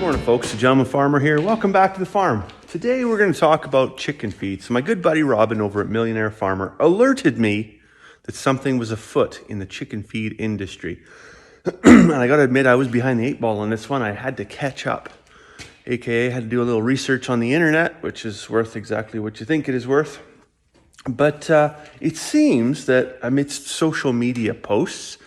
Morning folks, the Gentleman Farmer here. Welcome back to the farm. Today we're going to talk about chicken feed. So my good buddy Robin over at Millionaire Farmer alerted me that something was afoot in the chicken feed industry. And I got to admit, I was behind the 8 ball on this one. I had to catch up, aka had to do a little research on the internet, which is worth exactly what you think it is worth. But it seems that amidst social media posts,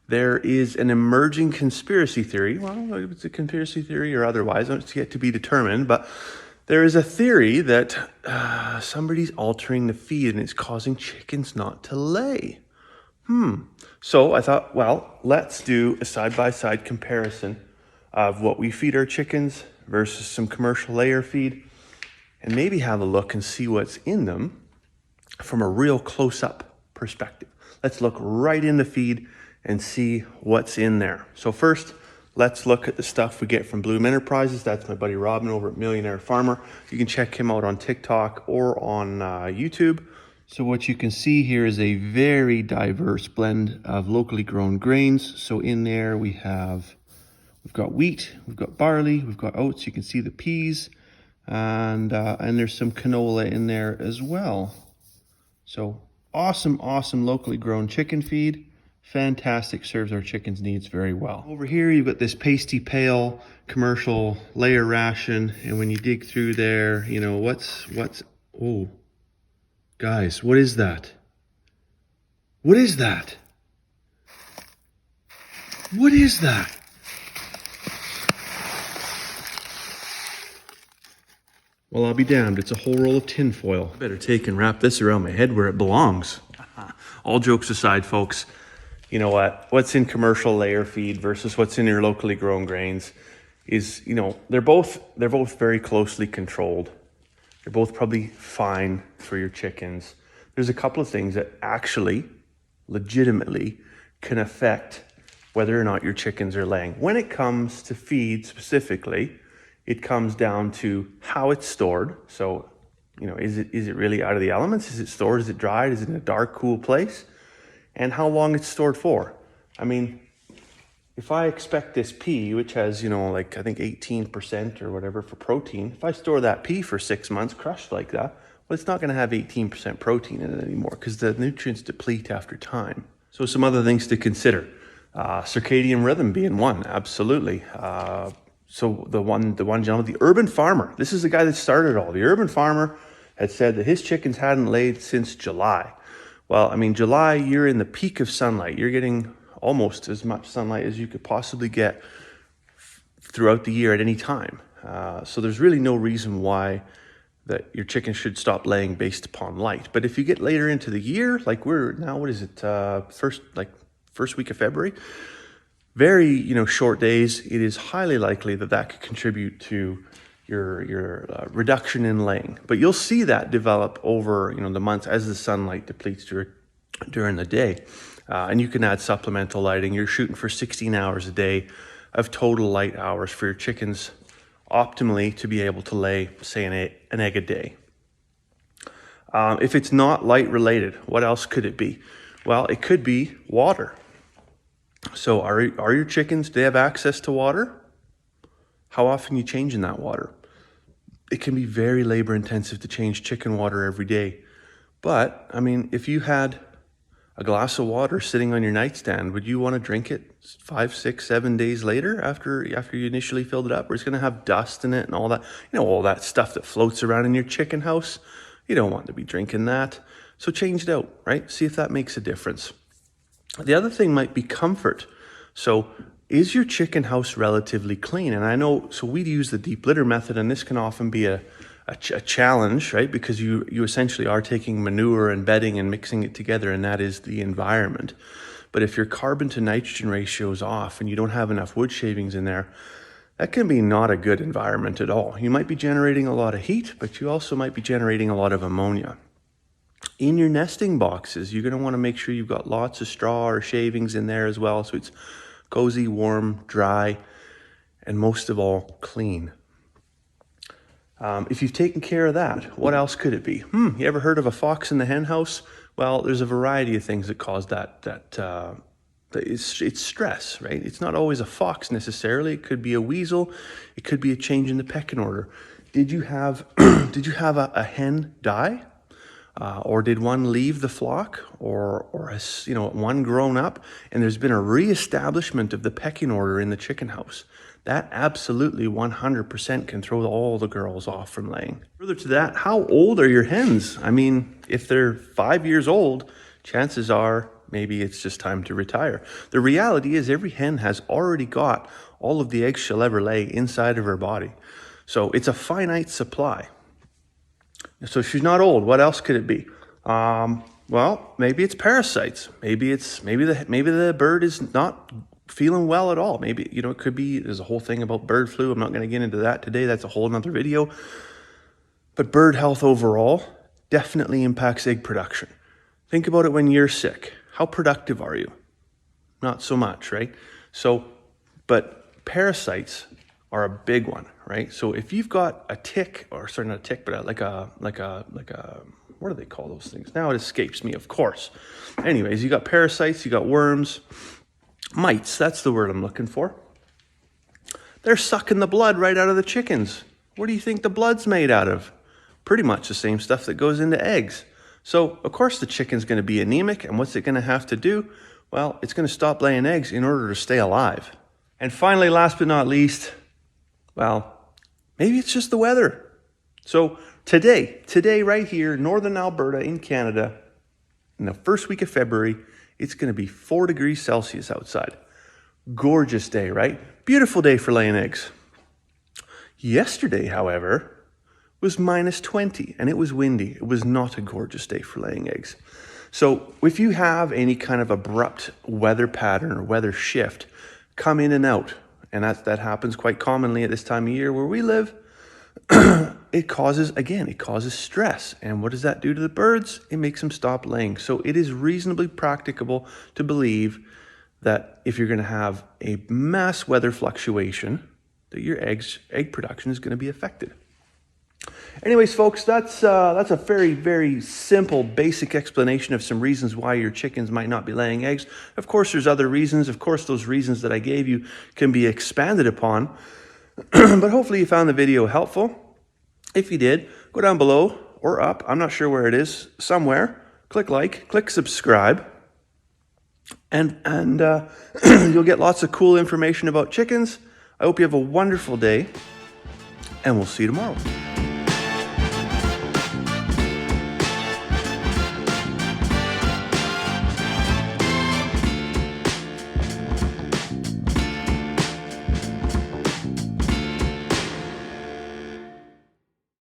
there is an emerging conspiracy theory. Well, if it's a conspiracy theory or otherwise, it's yet to be determined. But there is a theory that somebody's altering the feed and it's causing chickens not to lay. So I thought, well, let's do a side-by-side comparison of what we feed our chickens versus some commercial layer feed, and maybe have a look and see what's in them from a real close-up perspective. Let's look right in the feed and see what's in there. So first, let's look at the stuff we get from Bloom Enterprises. That's my buddy Robin over at Millionaire Farmer. You can check him out on TikTok or on YouTube. So what you can see here is a very diverse blend of locally grown grains. So in there we've got wheat, we've got barley, we've got oats. You can see the peas, and there's some canola in there as well. So awesome locally grown chicken feed. Fantastic, serves our chickens' needs very well. Over here, you've got this pasty pale commercial layer ration. And when you dig through there, you know, oh, guys, what is that? What is that? What is that? Well, I'll be damned. It's a whole roll of tin foil. Better take and wrap this around my head where it belongs. All jokes aside, folks, you know what? What's in commercial layer feed versus what's in your locally grown grains is, you know, they're both very closely controlled. They're both probably fine for your chickens. There's a couple of things that actually legitimately can affect whether or not your chickens are laying. When it comes to feed specifically, it comes down to how it's stored. So, you know, is it really out of the elements? Is it stored? Is it dried? Is it in a dark, cool place? And how long it's stored for. I mean, if I expect this pea, which has, you know, like I think 18% or whatever for protein, if I store that pea for 6 months crushed like that, well, it's not going to have 18% protein in it anymore because the nutrients deplete after time. So some other things to consider. Circadian rhythm being one, absolutely. So the one gentleman, the urban farmer, this is the guy that started it all. The urban farmer had said that his chickens hadn't laid since July. Well, I mean, July, you're in the peak of sunlight. You're getting almost as much sunlight as you could possibly get throughout the year at any time. So there's really no reason why that your chickens should stop laying based upon light. But if you get later into the year, like we're now, what is it, first week of February, very, you know, short days, it is highly likely that could contribute to your reduction in laying. But you'll see that develop over, you know, the months as the sunlight depletes during the day. And you can add supplemental lighting. You're shooting for 16 hours a day of total light hours for your chickens optimally to be able to lay, say, an egg a day. If it's not light related, what else could it be? Well, it could be water. So are your chickens, do they have access to water? How often are you changing that water? It can be very labor intensive to change chicken water every day. But, I mean, if you had a glass of water sitting on your nightstand, would you want to drink it 5, 6, 7 days later after you initially filled it up? Or it's going to have dust in it and all that, you know, all that stuff that floats around in your chicken house. You don't want to be drinking that. So change it out, right? See if that makes a difference. The other thing might be comfort. So is your chicken house relatively clean? And I know, so we use the deep litter method, and this can often be a challenge, right? Because you essentially are taking manure and bedding and mixing it together, and that is the environment. But if your carbon to nitrogen ratio is off and you don't have enough wood shavings in there, that can be not a good environment at all. You might be generating a lot of heat, but you also might be generating a lot of ammonia. In your nesting boxes, you're going to want to make sure you've got lots of straw or shavings in there as well, so it's cozy, warm, dry, and most of all, clean. If you've taken care of that, what else could it be? You ever heard of a fox in the hen house? Well, there's a variety of things that cause that It's stress, right? It's not always a fox necessarily. It could be a weasel. It could be a change in the pecking order. Did you have did you have a hen die? Or did one leave the flock, or has, you know, one grown up and there's been a reestablishment of the pecking order in the chicken house? That absolutely 100% can throw all the girls off from laying. Further to that, how old are your hens? I mean, if they're 5 years old, chances are maybe it's just time to retire. The reality is every hen has already got all of the eggs she'll ever lay inside of her body. So it's a finite supply. So she's not old. What else could it be? Well, maybe it's parasites. Maybe the bird is not feeling well at all. Maybe, you know, it could be, there's a whole thing about bird flu. I'm not going to get into that today. That's a whole nother video. But bird health overall definitely impacts egg production. Think about it when you're sick. How productive are you? Not so much, right? So, but parasites are a big one, right? So if you've got a tick, or sorry, not a tick, but like a, what do they call those things? Now it escapes me, of course. Anyways, you got parasites, you got worms, mites, that's the word I'm looking for. They're sucking the blood right out of the chickens. What do you think the blood's made out of? Pretty much the same stuff that goes into eggs. So, of course, the chicken's going to be anemic, and what's it going to have to do? Well, it's going to stop laying eggs in order to stay alive. And finally, last but not least, well, maybe it's just the weather. So today right here, northern Alberta in Canada, in the first week of February, it's going to be 4 degrees Celsius outside. Gorgeous day, right? Beautiful day for laying eggs. Yesterday, however, was -20 and it was windy. It was not a gorgeous day for laying eggs. So if you have any kind of abrupt weather pattern or weather shift come in and out, and that happens quite commonly at this time of year where we live, it causes stress. And what does that do to the birds? It makes them stop laying. So it is reasonably practicable to believe that if you're going to have a mass weather fluctuation, that your egg production is going to be affected. Anyways, folks, that's a very, very simple, basic explanation of some reasons why your chickens might not be laying eggs. Of course, there's other reasons. Of course, those reasons that I gave you can be expanded upon. But hopefully you found the video helpful. If you did, go down below or up. I'm not sure where it is. Somewhere. Click like, click subscribe. And you'll get lots of cool information about chickens. I hope you have a wonderful day. And we'll see you tomorrow.